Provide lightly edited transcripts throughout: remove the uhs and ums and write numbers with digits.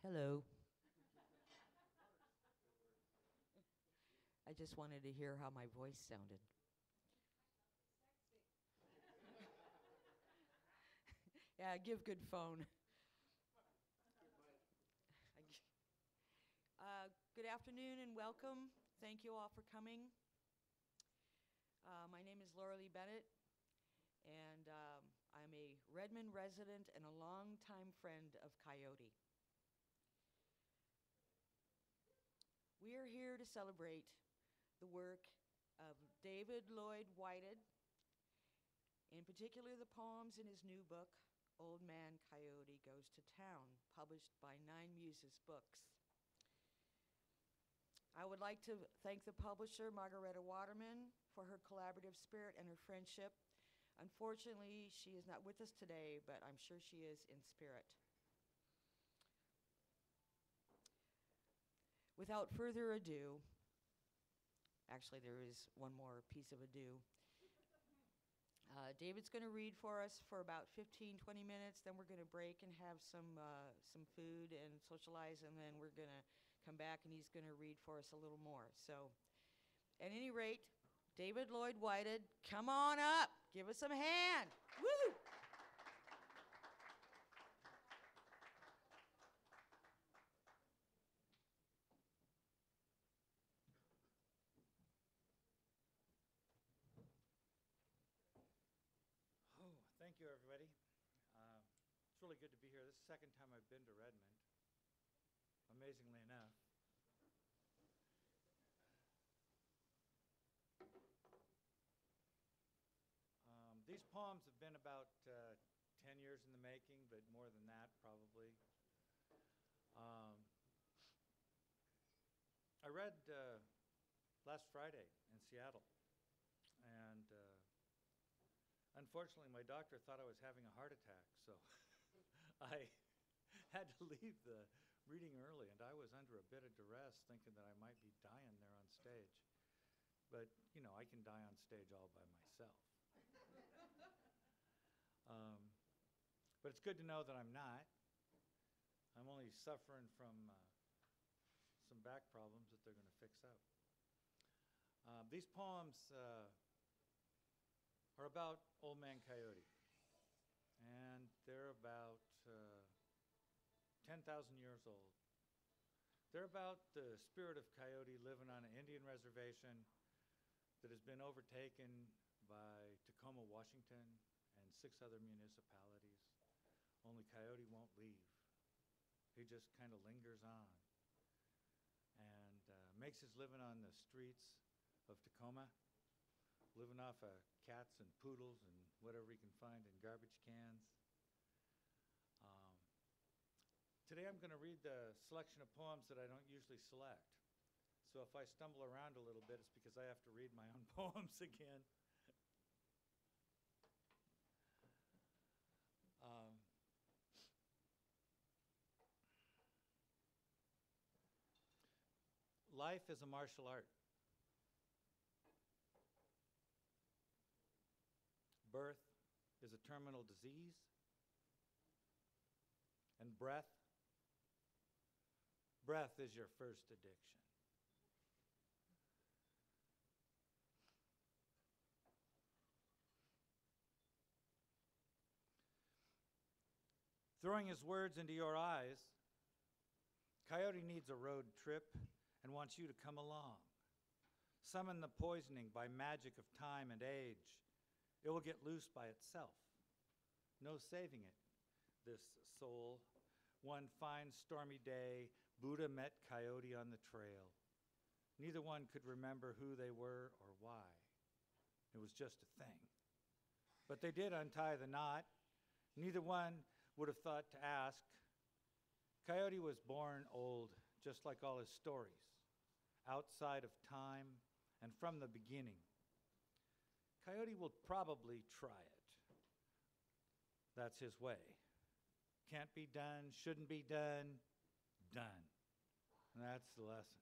Hello. I just wanted to hear how my voice sounded. Yeah, give good phone. Good afternoon and welcome. Thank you all for coming. My name is Laura Lee Bennett, and I'm a Redmond resident and a longtime friend of Coyote. We are here to celebrate the work of David Lloyd Whited, in particular the poems in his new book, Old Man Coyote Goes to Town, published by Nine Muses Books. I would like to thank the publisher, Margaretta Waterman, for her collaborative spirit and her friendship. Unfortunately, she is not with us today, but I'm sure she is in spirit. Without further ado, actually there is one more piece of ado. David's going to read for us for about 15, 20 minutes, then we're going to break and have some food and socialize, and then we're going to come back and he's going to read for us a little more. So, at any rate, David Lloyd Whited, come on up, give us some hand. Woo! Thank you, everybody. It's really good to be here. This is the second time I've been to Redmond, amazingly enough. These poems have been about 10 years in the making, but more than that, probably. I read last Friday in Seattle, and unfortunately, my doctor thought I was having a heart attack, so I had to leave the reading early, and I was under a bit of duress thinking that I might be dying there on stage. But, you know, I can die on stage all by myself. But it's good to know that I'm not. I'm only suffering from some back problems that they're going to fix up. These poems are about Old Man Coyote, and they're about 10,000 years old. They're about the spirit of Coyote living on an Indian reservation that has been overtaken by Tacoma, Washington, and 6 other municipalities. Only Coyote won't leave. He just kind of lingers on and makes his living on the streets of Tacoma, living off of cats and poodles and whatever he can find in garbage cans. Today I'm going to read the selection of poems that I don't usually select. So if I stumble around a little bit, it's because I have to read my own poems again. Life is a martial art. Birth is a terminal disease, and breath is your first addiction. Throwing his words into your eyes, Coyote needs a road trip and wants you to come along. Summon the poisoning by magic of time and age. It will get loose by itself. No saving it, this soul. One fine stormy day, Buddha met Coyote on the trail. Neither one could remember who they were or why. It was just a thing. But they did untie the knot. Neither one would have thought to ask. Coyote was born old, just like all his stories, outside of time and from the beginning. Coyote will probably try it. That's his way. Can't be done, shouldn't be done, done. And that's the lesson.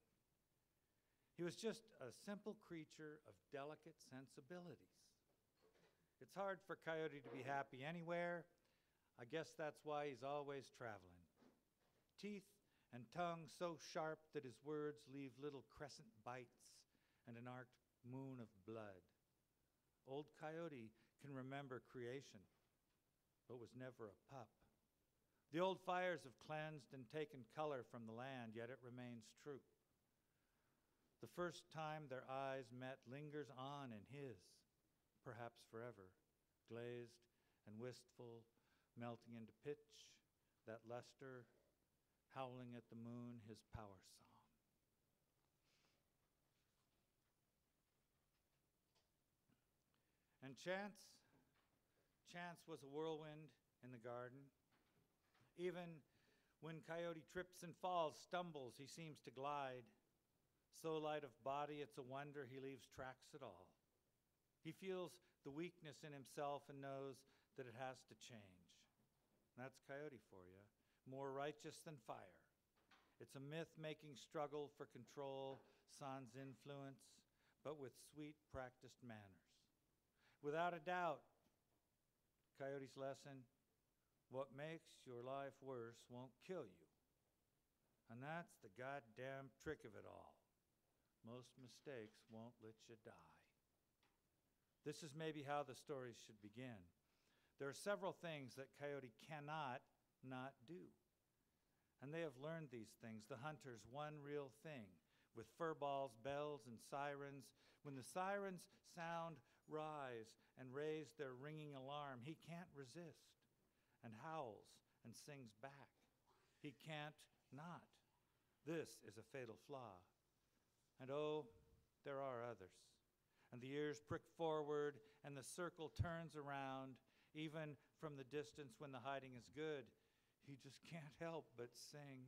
He was just a simple creature of delicate sensibilities. It's hard for Coyote to be happy anywhere. I guess that's why he's always traveling. Teeth and tongue so sharp that his words leave little crescent bites and an arced moon of blood. Old Coyote can remember creation, but was never a pup. The old fires have cleansed and taken color from the land, yet it remains true. The first time their eyes met lingers on in his, perhaps forever, glazed and wistful, melting into pitch, that luster, howling at the moon, his power song. And Chance was a whirlwind in the garden. Even when Coyote trips and falls, stumbles, he seems to glide. So light of body, it's a wonder he leaves tracks at all. He feels the weakness in himself and knows that it has to change. That's Coyote for you. More righteous than fire. It's a myth-making struggle for control, sans influence, but with sweet, practiced manners. Without a doubt, Coyote's lesson, what makes your life worse won't kill you. And that's the goddamn trick of it all. Most mistakes won't let you die. This is maybe how the stories should begin. There are several things that Coyote cannot not do. And they have learned these things. The hunter's one real thing, with furballs, bells, and sirens. When the sirens sound rise and raise their ringing alarm, he can't resist, and howls and sings back. He can't not. This is a fatal flaw. And oh, there are others. And the ears prick forward, and the circle turns around, even from the distance when the hiding is good. He just can't help but sing.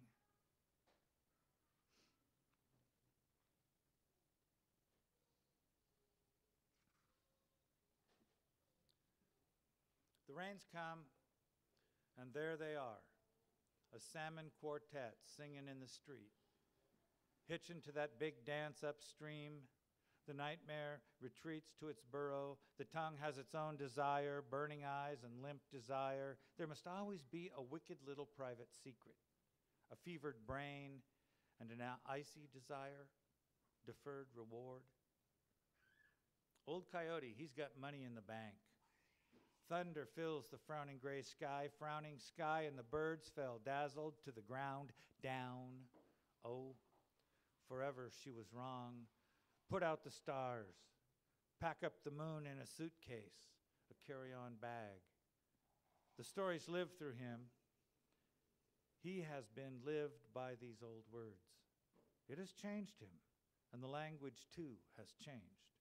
The rains come, and there they are, a salmon quartet singing in the street. Hitching to that big dance upstream, the nightmare retreats to its burrow. The tongue has its own desire, burning eyes and limp desire. There must always be a wicked little private secret, a fevered brain, and an icy desire, deferred reward. Old Coyote, he's got money in the bank. Thunder fills the frowning gray sky, and the birds fell dazzled to the ground down. Oh, forever she was wrong. Put out the stars. Pack up the moon in a suitcase, a carry-on bag. The stories live through him. He has been lived by these old words. It has changed him, and the language too has changed.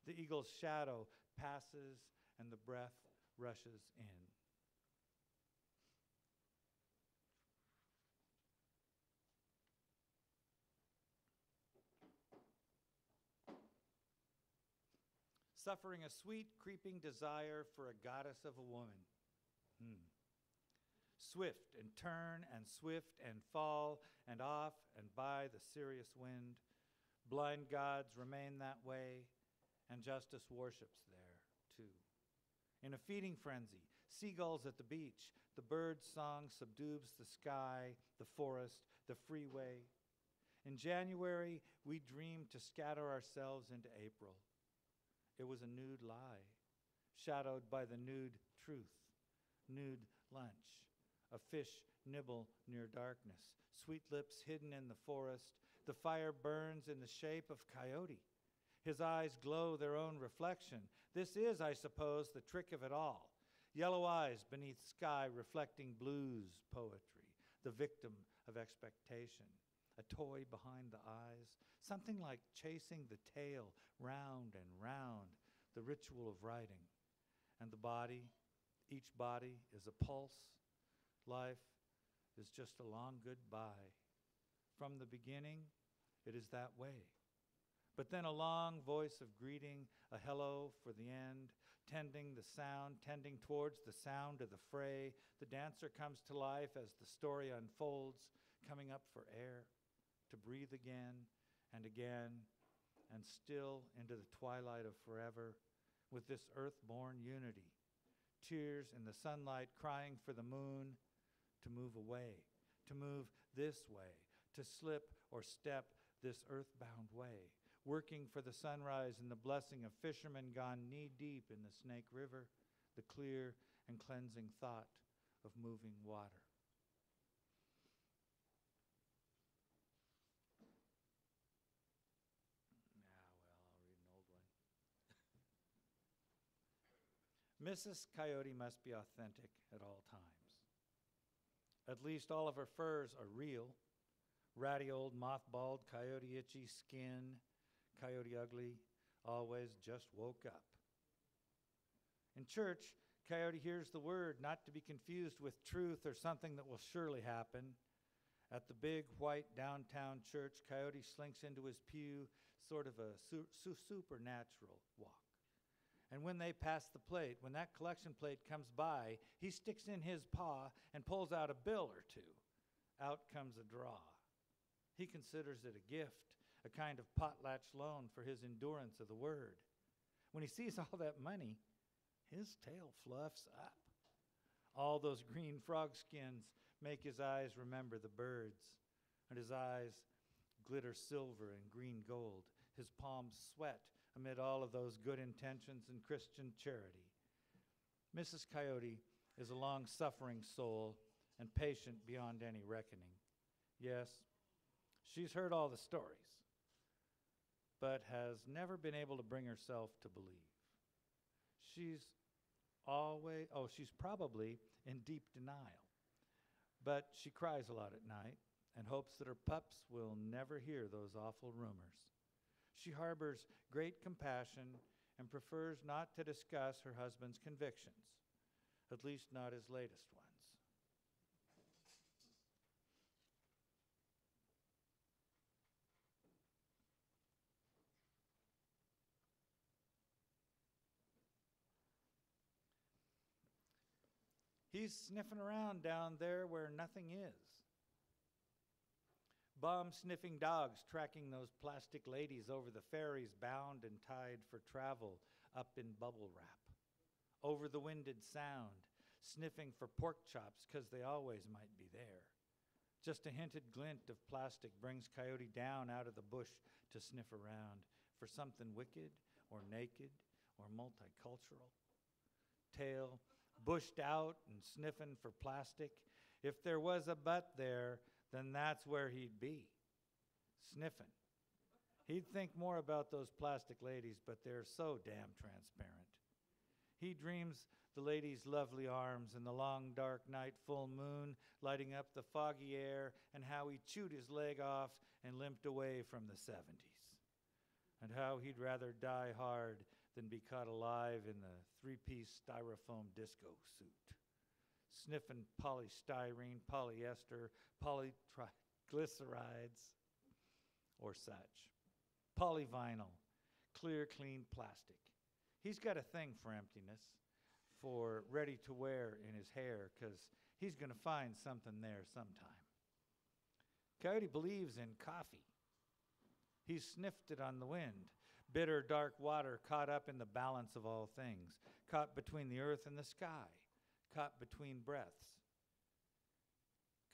The eagle's shadow passes, and the breath rushes in. Suffering a sweet, creeping desire for a goddess of a woman. Swift and turn and swift and fall and off and by the serious wind. Blind gods remain that way, and justice worships there too. In a feeding frenzy, seagulls at the beach, the bird's song subdues the sky, the forest, the freeway. In January, we dreamed to scatter ourselves into April. It was a nude lie, shadowed by the nude truth, nude lunch, a fish nibble near darkness, sweet lips hidden in the forest. The fire burns in the shape of Coyote. His eyes glow their own reflection. This is, I suppose, the trick of it all. Yellow eyes beneath sky reflecting blues poetry, the victim of expectation. A toy behind the eyes, something like chasing the tail round and round, the ritual of writing. And the body, each body is a pulse. Life is just a long goodbye. From the beginning, it is that way. But then a long voice of greeting, a hello for the end, tending the sound, tending towards the sound of the fray. The dancer comes to life as the story unfolds, coming up for air, to breathe again, and still into the twilight of forever, with this earth-born unity. Tears in the sunlight crying for the moon to move away, to move this way, to slip or step this earthbound way, working for the sunrise and the blessing of fishermen gone knee-deep in the Snake River, the clear and cleansing thought of moving water. Mrs. Coyote must be authentic at all times. At least all of her furs are real. Ratty old mothballed, coyote itchy skin, coyote ugly, always just woke up. In church, Coyote hears the word, not to be confused with truth or something that will surely happen. At the big white downtown church, Coyote slinks into his pew, sort of a supernatural walk. And when they pass the plate, when that collection plate comes by, he sticks in his paw and pulls out a bill or two. Out comes a draw. He considers it a gift, a kind of potlatch loan for his endurance of the word. When he sees all that money, his tail fluffs up. All those green frog skins make his eyes remember the birds, and his eyes glitter silver and green gold. His palms sweat amid all of those good intentions and Christian charity. Mrs. Coyote is a long-suffering soul and patient beyond any reckoning. Yes, she's heard all the stories, but has never been able to bring herself to believe. She's probably in deep denial, but she cries a lot at night and hopes that her pups will never hear those awful rumors. She harbors great compassion and prefers not to discuss her husband's convictions, at least not his latest ones. He's sniffing around down there where nothing is. Bomb-sniffing dogs tracking those plastic ladies over the ferries bound and tied for travel up in bubble wrap. Over the winded sound, sniffing for pork chops because they always might be there. Just a hinted glint of plastic brings Coyote down out of the bush to sniff around for something wicked or naked or multicultural. Tail bushed out and sniffing for plastic. If there was a butt there, then that's where he'd be, sniffing. He'd think more about those plastic ladies, but they're so damn transparent. He dreams the ladies' lovely arms and the long, dark night full moon lighting up the foggy air, and how he chewed his leg off and limped away from the 70s, and how he'd rather die hard than be caught alive in the three-piece styrofoam disco suit, sniffing polystyrene, polyester, polytriglycerides, or such. Polyvinyl, clear, clean plastic. He's got a thing for emptiness, for ready to wear in his hair, because he's going to find something there sometime. Coyote believes in coffee. He's sniffed it on the wind. Bitter, dark water caught up in the balance of all things, caught between the earth and the sky, caught between breaths.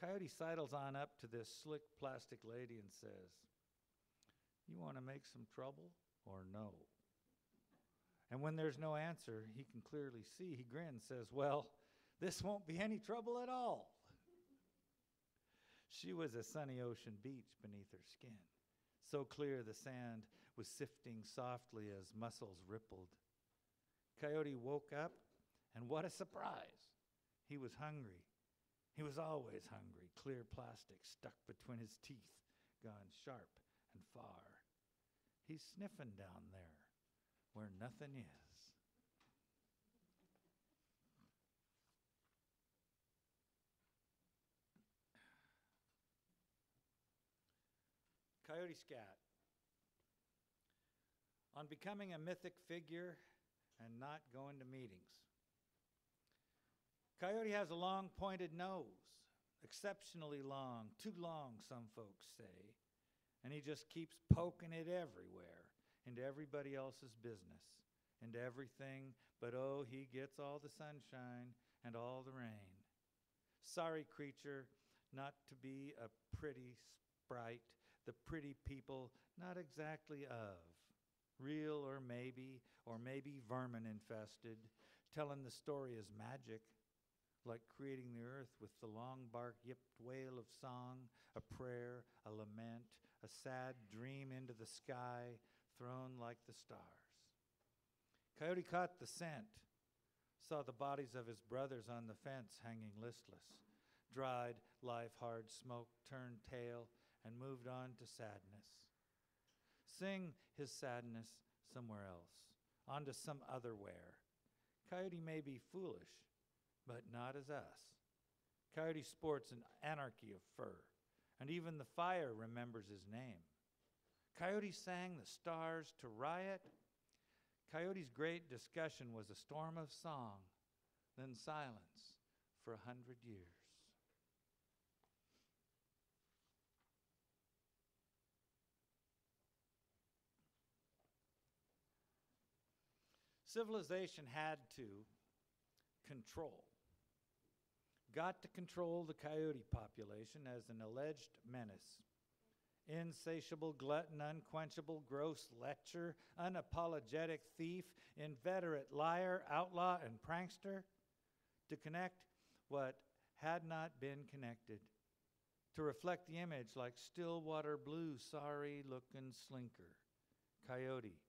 Coyote sidles on up to this slick plastic lady and says, "You want to make some trouble or no?" And when there's no answer, he can clearly see. He grins, says, "Well, this won't be any trouble at all." She was a sunny ocean beach beneath her skin, so clear the sand was sifting softly as muscles rippled. Coyote woke up, and what a surprise! He was hungry. He was always hungry, clear plastic stuck between his teeth, gone sharp and far. He's sniffing down there where nothing is. Coyote Scat. On becoming a mythic figure and not going to meetings. Coyote has a long pointed nose, exceptionally long, too long, some folks say, and he just keeps poking it everywhere, into everybody else's business, into everything, but oh, he gets all the sunshine and all the rain. Sorry, creature, not to be a pretty sprite, the pretty people not exactly of, real or maybe vermin infested, telling the story as magic, like creating the earth with the long bark yipped wail of song, a prayer, a lament, a sad dream into the sky, thrown like the stars. Coyote caught the scent, saw the bodies of his brothers on the fence hanging listless, dried, life-hard smoke, turned tail, and moved on to sadness. Sing his sadness somewhere else, onto some other where. Coyote may be foolish, but not as us. Coyote sports an anarchy of fur, and even the fire remembers his name. Coyote sang the stars to riot. Coyote's great discussion was a storm of song, then silence for 100 years. Civilization had to got to control the coyote population as an alleged menace. Insatiable glutton, unquenchable, gross lecher, unapologetic thief, inveterate liar, outlaw, and prankster, to connect what had not been connected, to reflect the image like Stillwater blue, sorry-looking slinker, coyote,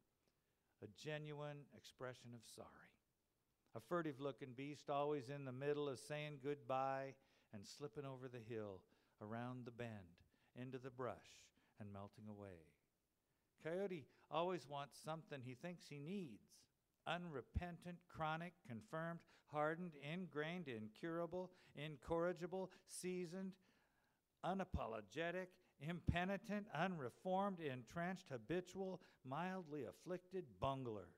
a genuine expression of sorry. A furtive-looking beast always in the middle of saying goodbye and slipping over the hill, around the bend, into the brush, and melting away. Coyote always wants something he thinks he needs. Unrepentant, chronic, confirmed, hardened, ingrained, incurable, incorrigible, seasoned, unapologetic, impenitent, unreformed, entrenched, habitual, mildly afflicted bungler,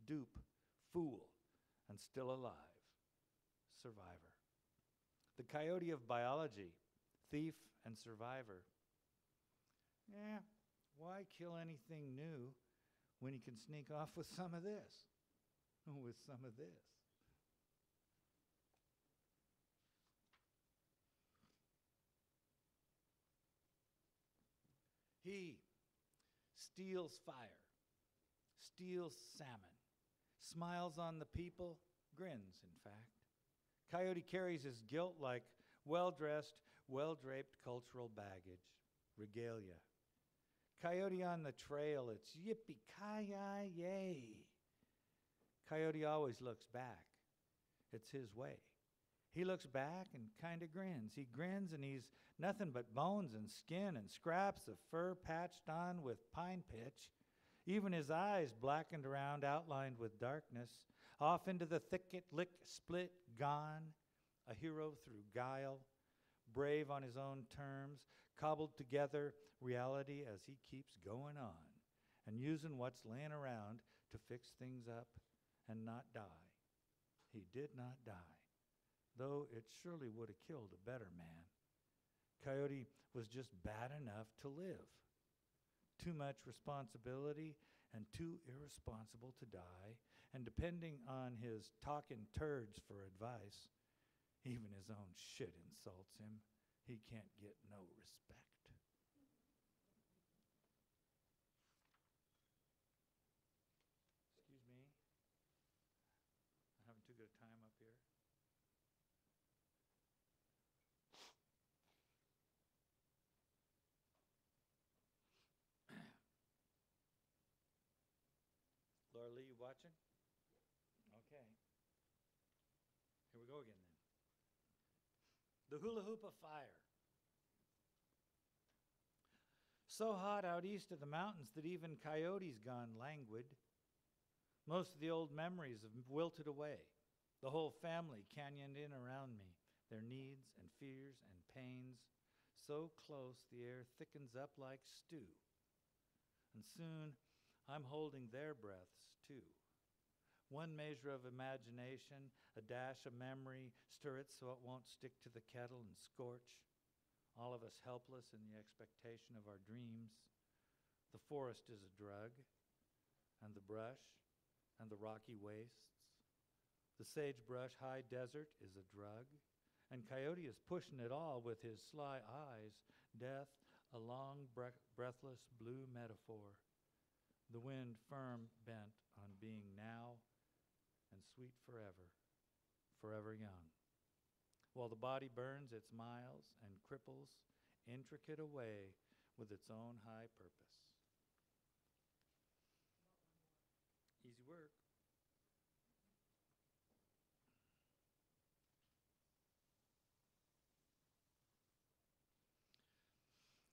dupe, fool, and still alive, survivor. The coyote of biology, thief and survivor. Yeah, why kill anything new when he can sneak off with some of this? With some of this. He steals fire, steals salmon, smiles on the people, grins, in fact. Coyote carries his guilt like well-dressed, well-draped cultural baggage, regalia. Coyote on the trail, it's yippee-ki-yay. Coyote always looks back. It's his way. He looks back and kind of grins. He grins and he's nothing but bones and skin and scraps of fur patched on with pine pitch. Even his eyes blackened around, outlined with darkness. Off into the thicket, lick, split, gone. A hero through guile, brave on his own terms, cobbled together reality as he keeps going on and using what's laying around to fix things up and not die. He did not die, though it surely would have killed a better man. Coyote was just bad enough to live. Too much responsibility and too irresponsible to die, and depending on his talking turds for advice, even his own shit insults him. He can't get no respect. Excuse me. I'm having too good a time up here. Laura Lee, you watching? Okay. Here we go again then. The hula hoop of fire. So hot out east of the mountains that even coyotes gone languid. Most of the old memories have wilted away. The whole family canyoned in around me, their needs and fears and pains. So close the air thickens up like stew. And soon I'm holding their breaths too. One measure of imagination, a dash of memory, stir it so it won't stick to the kettle and scorch. All of us helpless in the expectation of our dreams. The forest is a drug, and the brush, and the rocky wastes. The sagebrush high desert is a drug, and Coyote is pushing it all with his sly eyes, death a long, breathless blue metaphor, the wind firm bent on being now and sweet forever, forever young, while the body burns its miles and cripples, intricate away with its own high purpose. Easy work.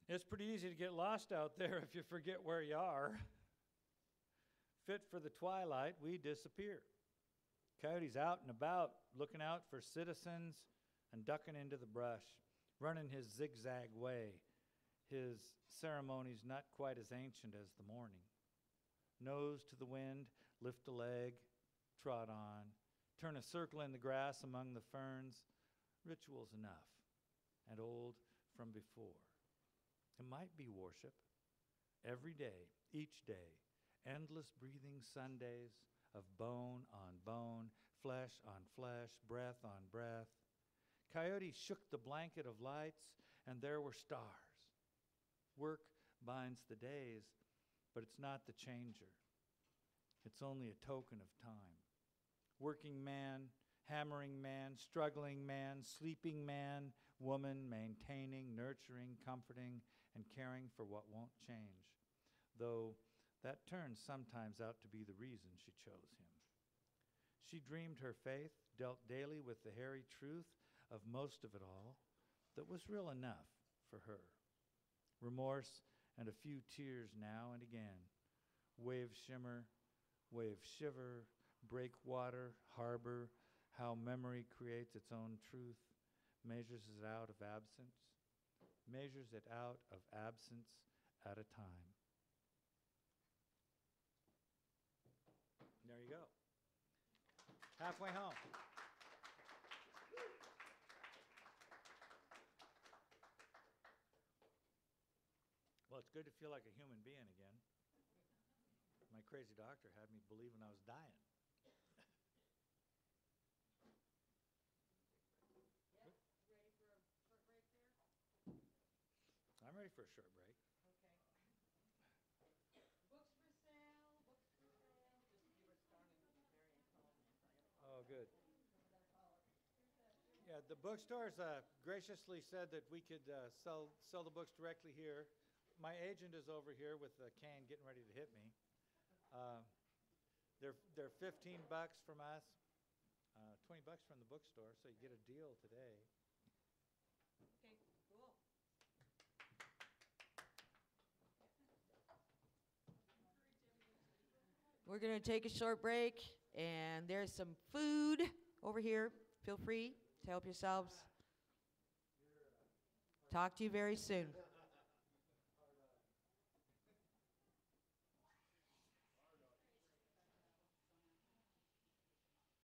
It's pretty easy to get lost out there if you forget where you are. Fit for the twilight, we disappear. Coyote's out and about, looking out for citizens and ducking into the brush, running his zigzag way, his ceremonies not quite as ancient as the morning. Nose to the wind, lift a leg, trot on, turn a circle in the grass among the ferns, rituals enough and old from before. It might be worship, every day, each day, endless breathing Sundays of bone on bone, flesh on flesh, breath on breath. Coyote shook the blanket of lights, and there were stars. Work binds the days, but it's not the changer. It's only a token of time. Working man, hammering man, struggling man, sleeping man, woman, maintaining, nurturing, comforting, and caring for what won't change, though that turns sometimes out to be the reason she chose him. She dreamed her faith, dealt daily with the hairy truth of most of it all that was real enough for her. Remorse and a few tears now and again. Wave shimmer, wave shiver, breakwater, harbor, how memory creates its own truth, measures it out of absence, at a time. There you go. Halfway home. Well, it's good to feel like a human being again. My crazy doctor had me believing I was dying. I'm ready for a short break. Oh, good. Yeah, the bookstores graciously said that we could sell the books directly here. My agent is over here with a cane getting ready to hit me. They're $15 from us, $20 from the bookstore, so you get a deal today. Okay, cool. We're going to take a short break, and there's some food over here. Feel free to help yourselves. Talk to you very soon.